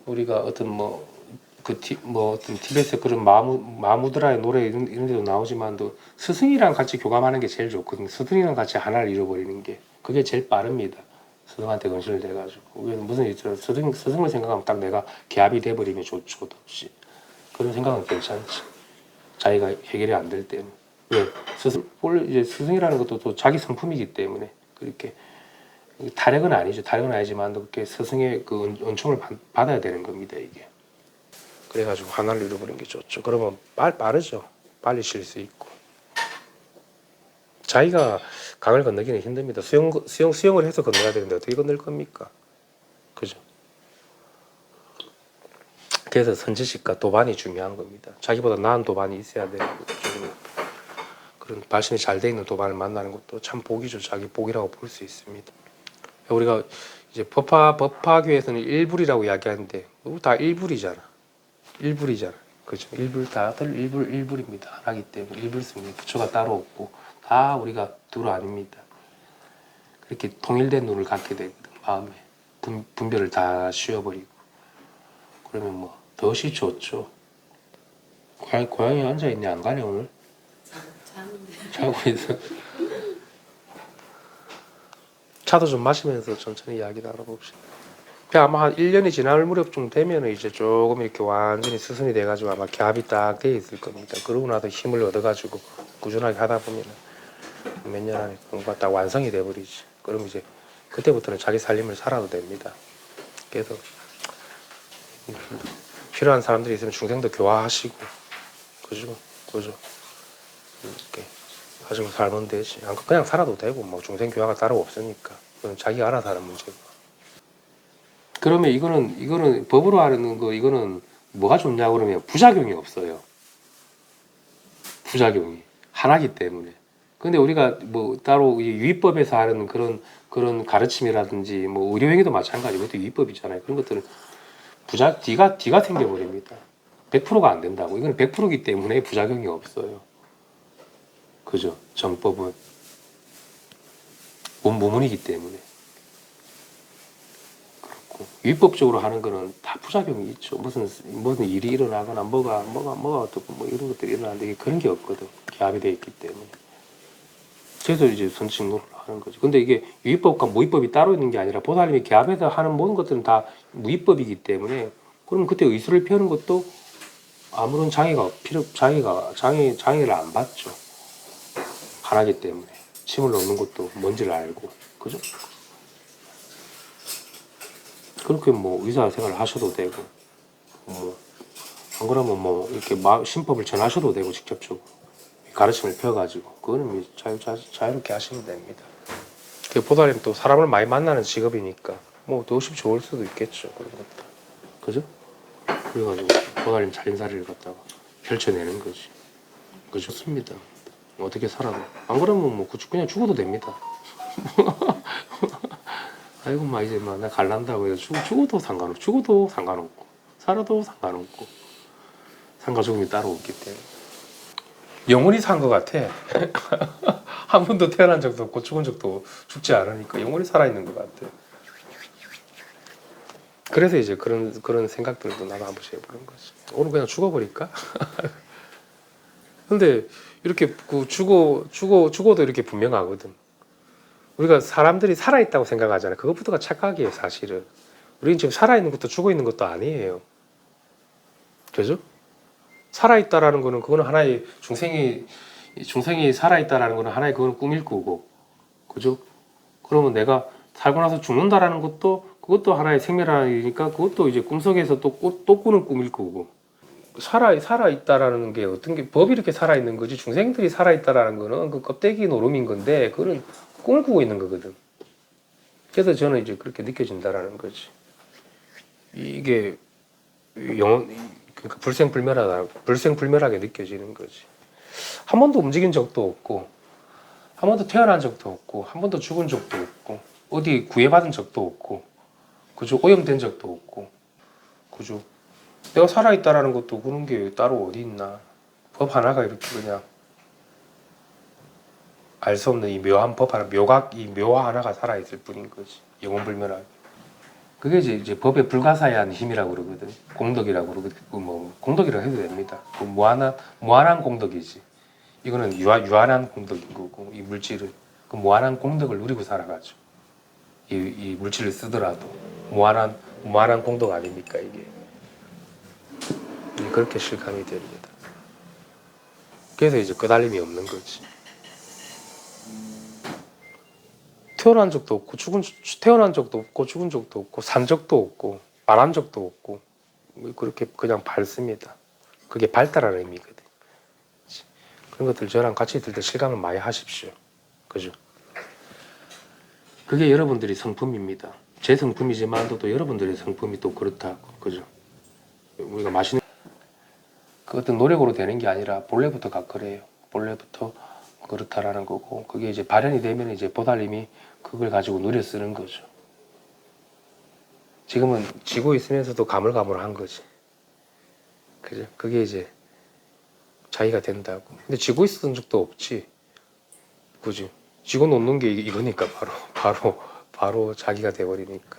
Speaker 1: 우리가 어떤 어떤 티베트 그런 마무드라의 노래 이런 데도 나오지만도 스승이랑 같이 교감하는 게 제일 좋거든요. 스승이랑 같이 하나를 잃어버리는 게 그게 제일 빠릅니다. 스승한테 건실을 돼가지고 무슨 일처럼 스승을 생각하면 딱 내가 개합이 돼버리면 좋죠. 없이 그런 생각은 괜찮지. 자기가 해결이 안 될 때는 왜 이제 스승이라는 것도 또 자기 성품이기 때문에 그렇게 타력은 아니죠. 타력은 아니지만 그렇게 스승의 그 은총을 받아야 되는 겁니다. 이게 그래가지고 하나를 잃어버린 게 좋죠. 그러면 빠르죠. 빨리 쉴 수 있고 자기가 강을 건너기는 힘듭니다. 수영을 해서 건너야 되는데 어떻게 건널 겁니까? 그죠? 그래서 선지식과 도반이 중요한 겁니다. 자기보다 나은 도반이 있어야 되는 거죠. 그런 발심이 잘 돼 있는 도반을 만나는 것도 참 복이죠. 자기 복이라고 볼 수 있습니다. 우리가 이제 법화교에서는 일불이라고 이야기하는데 다 일불이잖아. 그죠? 다들 일불입니다. 하나기 때문에 일불습니다. 부처가 따로 없고 다 우리가 두루 아닙니다. 그렇게 통일된 눈을 갖게 되거든. 마음에 분별을 다 쉬어버리고 그러면 뭐 덫이 좋죠. 고양이 앉아있네. 안 가네 오늘? 자고 있어. 차도 좀 마시면서 천천히 이야기 나눠봅시다. 아마 한 1년이 지날 무렵쯤 되면 이제 조금 이렇게 완전히 스승이 돼가지고 아마 갭이 딱 돼 있을 겁니다. 그러고 나서 힘을 얻어가지고 꾸준하게 하다 보면 몇 년 안에 공부가 딱 완성이 돼버리지. 그럼 이제 그때부터는 자기 살림을 살아도 됩니다. 그래서 필요한 사람들이 있으면 중생도 교화하시고, 그죠? 그죠? 이렇게 가지고 살면 되지. 그냥 살아도 되고, 뭐 중생 교화가 따로 없으니까. 그건 자기가 알아서 하는 문제고. 그러면 이거는 법으로 하는 거, 이거는 뭐가 좋냐 그러면 부작용이 없어요. 부작용이. 하나기 때문에. 근데 우리가 뭐 따로 유의법에서 하는 그런 가르침이라든지 뭐 의료행위도 마찬가지. 그것도 유의법이잖아요. 그런 것들은 D가 생겨버립니다. 100%가 안 된다고. 이건 100%이기 때문에 부작용이 없어요. 그죠? 정법은 무문이기 때문에. 그렇고 위법적으로 하는 거는 다 부작용이 있죠. 무슨 일이 일어나거나 뭐가 어떻고 뭐 이런 것들이 일어나는데 그런 게 없거든. 기합이 돼 있기 때문에. 그래서 이제 선칭노를 하는 거죠. 근데 이게 유의법과 무의법이 따로 있는 게 아니라 보살님이 기합에서 하는 모든 것들은 다 무의법이기 때문에 그러면 그때 의술을 펴는 것도 아무런 장애를 안 받죠. 하나기 때문에 침을 넣는 것도 뭔지를 알고, 그죠? 그렇게 뭐 의사생활을 하셔도 되고, 뭐 안 그러면 뭐 이렇게 신법을 전하셔도 되고 직접적으로 가르침을 펴가지고 그거는 자유롭게 하시면 됩니다. 보살님 또 사람을 많이 만나는 직업이니까 뭐 도시 좋을 수도 있겠죠. 그런 것도, 그죠? 그래가지고 보살님 살림살이를 갖다가 펼쳐내는 거지. 그 좋습니다. 어떻게 살아도 안 그러면 뭐 그냥 죽어도 됩니다. 아이고 막 이제 막 나 갈란다고 해서 죽어도 상관없고 살아도 상관없고 산과 죽음이 따로 없기 때문에 영원히 산 것 같아. 한 번도 태어난 적도 없고 죽은 적도 죽지 않으니까 영원히 살아있는 것 같아. 그래서 이제 그런 생각들도 나도 한 번씩 해보는 거지. 오늘 그냥 죽어버릴까? 근데 이렇게 죽어도 이렇게 분명하거든. 우리가 사람들이 살아있다고 생각하잖아요. 그것부터가 착각이에요, 사실은. 우리는 지금 살아있는 것도 죽어있는 것도 아니에요. 그죠? 살아있다라는 거는 그거는 하나의 중생이 살아있다라는 거는 하나의 그거는 꿈일 거고. 그죠? 그러면 내가 살고 나서 죽는다라는 그것도 하나의 생명이니까 그것도 이제 꿈속에서 또 꾸는 꿈일 거고. 살아있다라는 게 어떤 게 법이 이렇게 살아있는 거지 중생들이 살아있다라는 거는 그 껍데기 노름인 건데 그거는 꿈을 꾸고 있는 거거든. 그래서 저는 이제 그렇게 느껴진다라는 거지. 이게 그러니까 불생불멸하게 느껴지는 거지. 한 번도 움직인 적도 없고 한 번도 태어난 적도 없고 한 번도 죽은 적도 없고 어디 구애받은 적도 없고 그죠? 오염된 적도 없고 그죠? 내가 살아있다라는 것도 그런 게 따로 어디 있나. 법 하나가 이렇게 그냥 알 수 없는 이 묘한 법 하나, 이 묘화 하나가 살아있을 뿐인 거지. 영원불멸하게. 그게 이제 법의 불가사의한 힘이라고 그러거든. 공덕이라고 그러거든. 뭐 공덕이라고 해도 됩니다. 그 무한한 공덕이지. 이거는 유한한 공덕인 거고 이 물질은 그 무한한 공덕을 누리고 살아가죠. 이 물질을 쓰더라도 무한한 공덕 아닙니까 이게. 그렇게 실감이 됩니다. 그래서 이제 끄달림이 없는 거지. 태어난 적도 없고 죽은 적도 없고 산 적도 없고 말한 적도 없고 그렇게 그냥 밝습니다. 그게 밝다라는 의미거든. 그런 것들 저랑 같이 있을 때 실감을 많이 하십시오. 그죠? 그게 여러분들이 성품입니다. 제 성품이지만 또 여러분들의 성품이 또 그렇다고. 그죠? 우리가 마시는 그 어떤 노력으로 되는 게 아니라 본래부터가 그래요. 본래부터 그렇다라는 거고 그게 이제 발현이 되면 이제 보살님이 그걸 가지고 누려 쓰는 거죠. 지금은 쥐고 있으면서도 가물가물한 거지. 그죠? 그게 이제 자기가 된다고. 근데 쥐고 있었던 적도 없지. 그지? 쥐고 놓는 게 이거니까 바로 자기가 돼버리니까.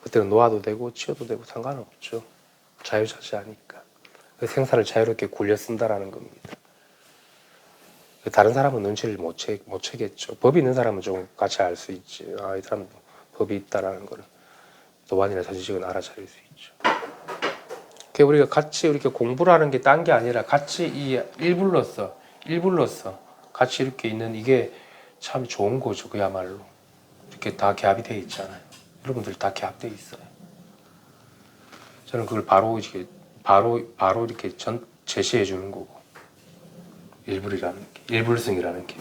Speaker 1: 그때는 놓아도 되고 치워도 되고 상관없죠. 자유자재하니까. 생사를 자유롭게 굴려 쓴다라는 겁니다. 다른 사람은 눈치를 못 채겠죠. 법이 있는 사람은 좀 같이 알 수 있지. 아, 이 사람 법이 있다라는 거를 도안이나 사지식은 알아차릴 수 있죠. 우리가 같이 이렇게 공부를 하는 게 딴 게 아니라 같이 이 일불로서 같이 이렇게 있는 이게 참 좋은 거죠. 그야말로 이렇게 다 개합이 돼 있잖아요. 여러분들 다 개합돼 있어요. 저는 그걸 바로 이렇게 바로 이렇게 제시해 주는 거고. 일불승이라는 게.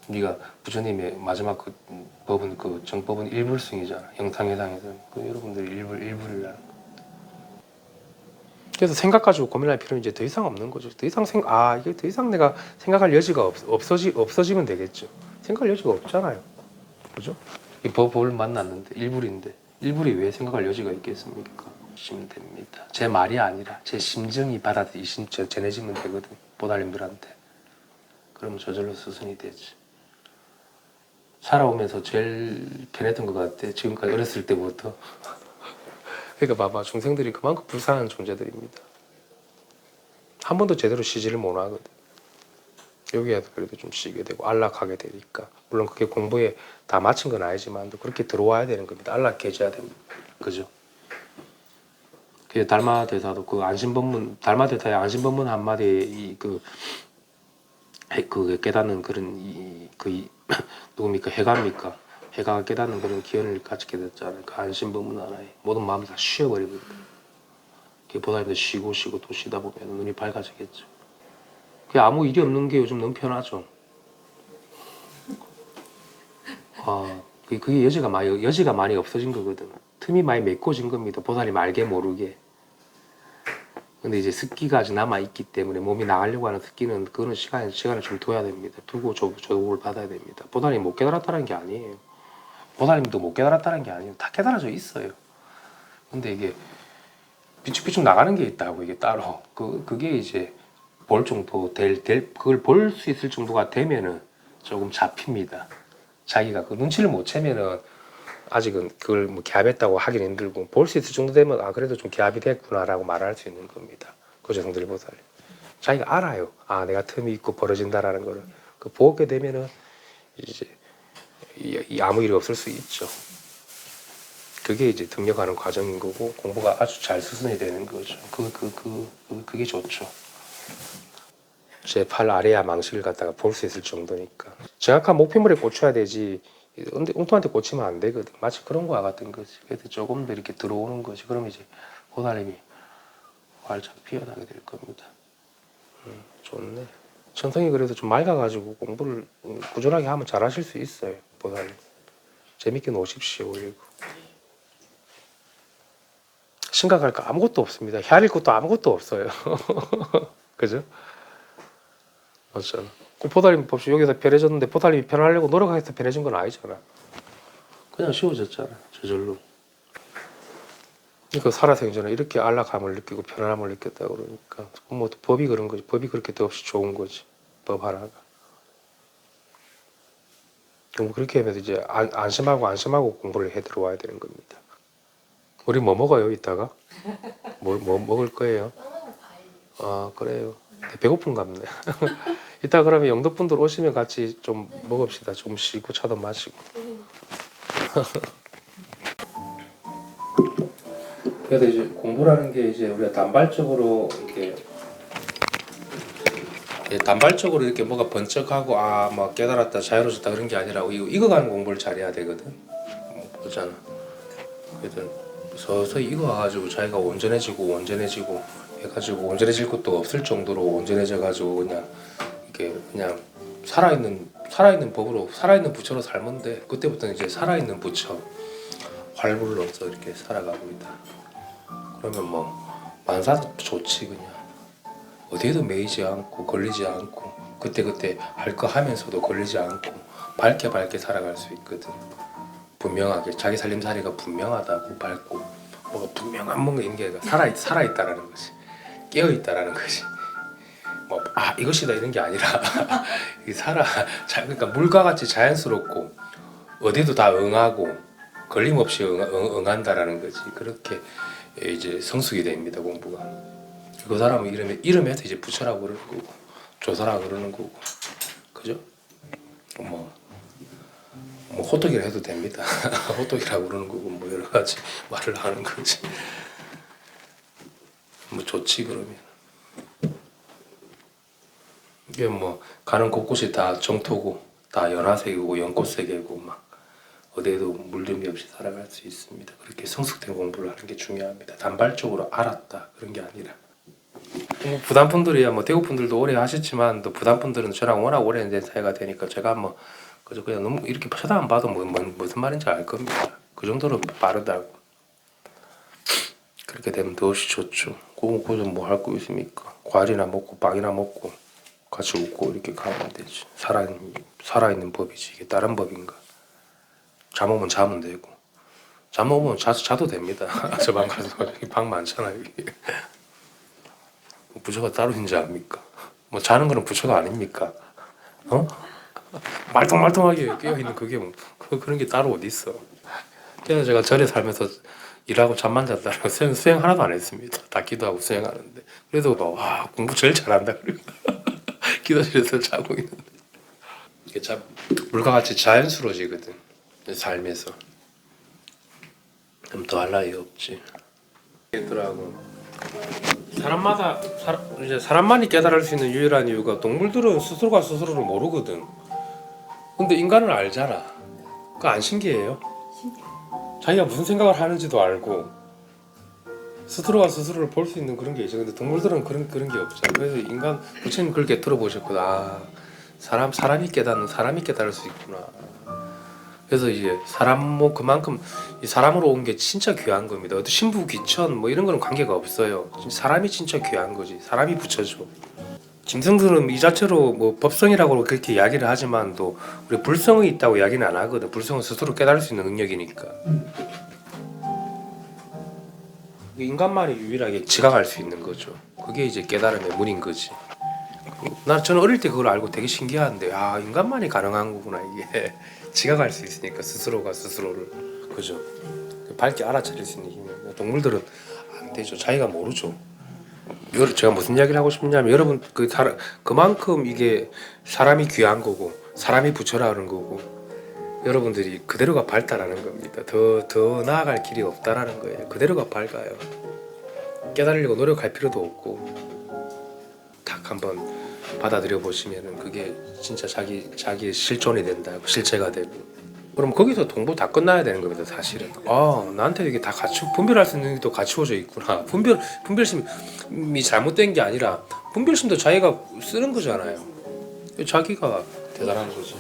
Speaker 1: 네가 부처님의 마지막 그 법은 그 정법은 일불승이잖아. 영탕회상에서 그 여러분들이 일불이라는 거. 그래서 생각 가지고 고민할 필요는 이제 더 이상 없는 거죠. 더 이상 이게 더 이상 내가 생각할 여지가 없어지면 되겠죠. 생각할 여지가 없잖아요. 그죠? 이 법을 만났는데 일불인데 일불이 왜 생각할 여지가 있겠습니까? 시면 됩니다. 제 말이 아니라 제 심정이 전해지면 되거든. 보살님들한테. 그러면 저절로 스승이 되지. 살아오면서 제일 편했던 것 같아. 지금까지 어렸을 때부터. 그러니까 봐봐. 중생들이 그만큼 불쌍한 존재들입니다. 한 번도 제대로 쉬지를 못하거든. 여기에서 그래도 좀 쉬게 되고 안락하게 되니까. 물론 그게 공부에 다 마친 건 아니지만 그렇게 들어와야 되는 겁니다. 안락해져야 됩니다. 그죠? 그 달마 대사도 그 안심법문, 달마 대사의 안심법문 한마디에 그 깨닫는 그런 누굽니까? 해가입니까? 해가 깨닫는 그런 기운을 갖게 됐잖아요. 그 안심법문 하나에 모든 마음이 다 쉬어버리거든요. 보살님도 쉬고 또 쉬다 보면 눈이 밝아지겠죠. 그 아무 일이 없는 게 요즘 너무 편하죠. 그게 여지가 많이 없어진 거거든. 틈이 많이 메꿔진 겁니다. 보살님 알게 모르게. 근데 이제 습기가 아직 남아있기 때문에 몸이 나가려고 하는 습기는 그거는 시간을 좀 둬야 됩니다. 두고 조국을 받아야 됩니다. 보살님 못 깨달았다는 게 아니에요. 보살님도 못 깨달았다는 게 아니에요. 다 깨달아져 있어요. 근데 이게 비축비축 나가는 게 있다고 이게 따로. 그게 이제 볼 정도 그걸 볼 수 있을 정도가 되면은 조금 잡힙니다. 자기가 그 눈치를 못 채면은 아직은 그걸 뭐 개합했다고 하긴 힘들고 볼 수 있을 정도 되면 그래도 좀 개합이 됐구나라고 말할 수 있는 겁니다. 고조성들보살 자기가 알아요. 내가 틈이 있고 벌어진다라는 거를 그 보게 되면은 이제 아무 일이 없을 수 있죠. 그게 이제 등력하는 과정인 거고 공부가 아주 잘 수순이 되는 거죠. 그게 좋죠. 제 팔 아래야 망실을 갖다가 볼 수 있을 정도니까 정확한 목표물에 꽂혀야 되지. 엉뚱한테 꽂히면 안 되거든. 마치 그런 거와 같은 거지. 그래서 조금 더 이렇게 들어오는 거지. 그럼 이제 보살님이 활짝 피어나게 될 겁니다. 좋네. 천성이 그래서 좀 맑아가지고 공부를 꾸준하게 하면 잘하실 수 있어요. 보살님. 재밌게 노십시오. 그리고 심각할 거 아무것도 없습니다. 헤아릴 것도 아무것도 없어요. 그죠? 맞잖아. 보살님 봅시 여기서 편해졌는데 보살님이 편하려고 노력해서 편해진 건 아니잖아. 그냥 쉬워졌잖아. 저절로. 그러니까 살아생전에 이렇게 안락함을 느끼고 편안함을 느꼈다 그러니까 뭐 법이 그런 거지. 법이 그렇게 더없이 좋은 거지. 법 하나가. 그럼 그렇게 하면 이제 안심하고 공부를 해 들어와야 되는 겁니다. 우리 뭐 먹어요 이따가? 뭐 먹을 거예요? 그래요. 배고픈가 보네. 이따 그러면 영덕분들 오시면 같이 좀 먹읍시다. 좀 쉬고 차도 마시고. 그래서 이제 공부라는 게 이제 우리가 단발적으로 이렇게 뭐가 번쩍하고 막 깨달았다 자유로워졌다 그런 게 아니라 익어가는 공부를 잘해야 되거든. 그렇잖아. 그래서 서서히 익어가지고 자기가 온전해지고 해가지고 온전해질 것도 없을 정도로 온전해져가지고 그냥 살아있는 법으로 살아있는 부처로 살면 돼. 그때부터는 이제 살아있는 부처 활불로서 이렇게 살아갑니다. 그러면 뭐 만사도 좋지. 그냥 어디에도 매이지 않고 걸리지 않고 그때 할 거 하면서도 걸리지 않고 밝게 살아갈 수 있거든. 분명하게 자기 살림살이가 분명하다고 밝고 뭐가 분명한 뭔가 있는 게 아니라 살아있다라는 거지. 깨어있다라는 거지. 뭐 이것이다 이런 게 아니라 그러니까 물과 같이 자연스럽고 어디도 다 응하고 걸림없이 응한다라는 거지. 그렇게 이제 성숙이 됩니다. 공부가. 그 사람은 이름에서 이제 부처라고 그러는 거고 조사라고 그러는 거고 그죠? 뭐 호떡이라 해도 됩니다. 호떡이라고 그러는 거고 뭐 여러 가지 말을 하는 거지. 뭐 좋지 그러면. 이게 뭐 가는 곳곳이 다 정토고 다 연화색이고 연꽃색이고 막 어디에도 물듦이 없이 살아갈 수 있습니다. 그렇게 성숙된 공부를 하는 게 중요합니다. 단발적으로 알았다 그런 게 아니라 뭐 부담분들이야 뭐 대구분들도 오래 하셨지만 또 부담분들은 저랑 워낙 오래된 사이가 되니까 제가 뭐 그저 그냥 너무 이렇게 쳐다만 봐도 무슨 말인지 알 겁니다. 그 정도로 빠르다고. 그렇게 되면 더없이 좋죠. 그거 뭐할 거 있습니까? 과일이나 먹고 빵이나 먹고 같이 웃고 이렇게 가면 되지. 살아있는 법이지. 이게 다른 법인가? 잠 오면 자면 되고 잠 오면 자도 됩니다. 저 방 가서 방 많잖아요. 이게. 부처가 따로 있는지 압니까? 뭐 자는 거는 부처가 아닙니까? 어? 말똥말똥하게 깨어있는 그게 뭐 그런 게 따로 어디 있어? 그래서 제가 절에 살면서 일하고 잠만 잤다고 수행 하나도 안 했습니다. 다 기도하고 수행하는데 그래도 와 공부 제일 잘한다 그리고 기도실에서 자고 있는데 이게 참 물과 같이 자연스러워지거든 삶에서. 그럼 더 할 나위 없지. 있더라고. 이제 사람만이 깨달을 수 있는 유일한 이유가 동물들은 스스로가 스스로를 모르거든. 근데 인간은 알잖아. 그거 안 신기해요? 자기가 무슨 생각을 하는지도 알고 스스로가 스스로를 볼 수 있는 그런 게 있죠. 근데 동물들은 그런 게 없잖아. 그래서 인간 부처님 그렇게 들어보셨거든. 아 사람이 깨달을 수 있구나. 그래서 이제 사람 뭐 그만큼 이 사람으로 온 게 진짜 귀한 겁니다. 어떤 신부 귀천 뭐 이런 거는 관계가 없어요. 사람이 진짜 귀한 거지. 사람이 부처죠. 짐승들은 이 자체로 뭐 법성이라고 그렇게 이야기를 하지만 또 우리 불성이 있다고 이야기는 안 하거든. 불성은 스스로 깨달을 수 있는 능력이니까. 인간만이 유일하게 지각할 수 있는 거죠. 그게 이제 깨달음의 문인 거지. 저는 어릴 때 그걸 알고 되게 신기한데 아 인간만이 가능한 거구나 이게. 지각할 수 있으니까 스스로가 스스로를 그죠. 밝게 알아차릴 수 있는 힘이. 동물들은 안 되죠. 자기가 모르죠. 제가 무슨 이야기를 하고 싶냐면 여러분 그만큼 이게 사람이 귀한 거고 사람이 부처라는 거고 여러분들이 그대로가 밝다라는 겁니다. 더 나아갈 길이 없다라는 거예요. 그대로가 밝아요. 깨달으려고 노력할 필요도 없고 딱 한번 받아들여 보시면은 그게 진짜 자기의 실존이 된다, 실체가 되고. 그럼 거기서 동부 다 끝나야 되는 겁니다, 사실은. 아, 나한테 이게 다 분별할 수 있는 게 또 갖추어져 있구나. 분별심이 잘못된 게 아니라 분별심도 자기가 쓰는 거잖아요. 자기가 대단한 거지.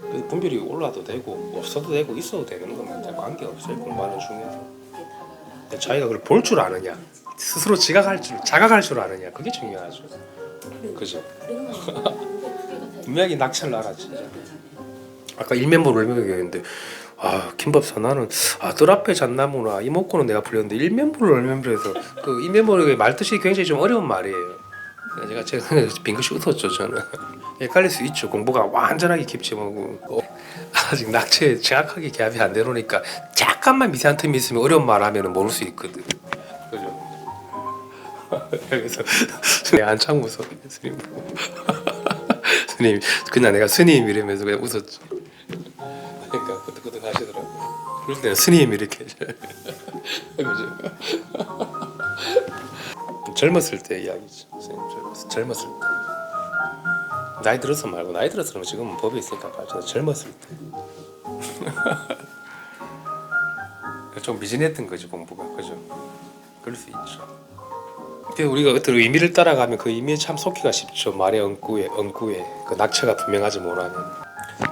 Speaker 1: 그래서 분별이 올라도 되고 없어도 되고 있어도 되는 겁니다. 관계 없어요, 공부하는 중에서. 자기가 그걸 볼 줄 아느냐, 스스로 자각할 줄 아느냐, 그게 중요하죠. 그죠? 분명히 낙찰을 알아 진짜. 아까 일면보를 설명했는데 아 김법사 나는 뜰 앞에 잣나무나 이목구는 내가 풀렸는데 일면보를 설명해서 그 일면보의 말뜻이 굉장히 좀 어려운 말이에요. 제가 빙긋이 웃었죠 저는. 헷갈릴 수 있죠. 공부가 완전하게 깊지 뭐고 아직 낙체에 정확하게 개합이 안 되노니까 잠깐만 미세한 틈이 있으면 어려운 말 하면 모를 수 있거든. 그죠? 그래서 한창 웃어 스님. 스님 그냥 내가 스님 이러면서 그냥 웃었지. 그러니까 끄덕끄덕 하시더라고. 그럴 때는 스님 이렇게 그죠? 젊었을 때 이야기죠. 스님 젊었을 때. 나이 들어서 말고 나이 들어서 지금은 법이 있으니까 맞죠. 젊었을 때. 좀 미진했던 거죠 공부가. 그죠? 그럴 수 있죠. 우리가 어떤 의미를 따라가면 그 의미에 참 속기가 쉽죠. 말의 엉구에 그 낙처가 분명하지 못하면.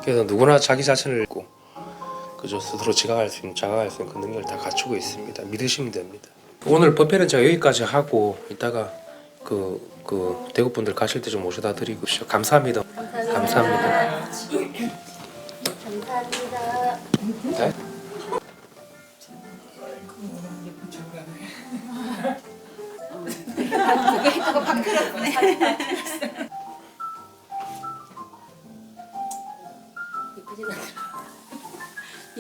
Speaker 1: 그래서 누구나 자기 자신을 읽고 그죠 스스로 자각할 수 있는 그 능력을 다 갖추고 있습니다. 믿으시면 됩니다. 오늘 법회는 제가 여기까지 하고 이따가 그 대구 분들 가실 때 좀 모셔다 드리고 감사합니다. 감사합니다.
Speaker 2: 감사합니다.
Speaker 1: 네?
Speaker 2: 그거 바뀌었네. 이쁘지 않아?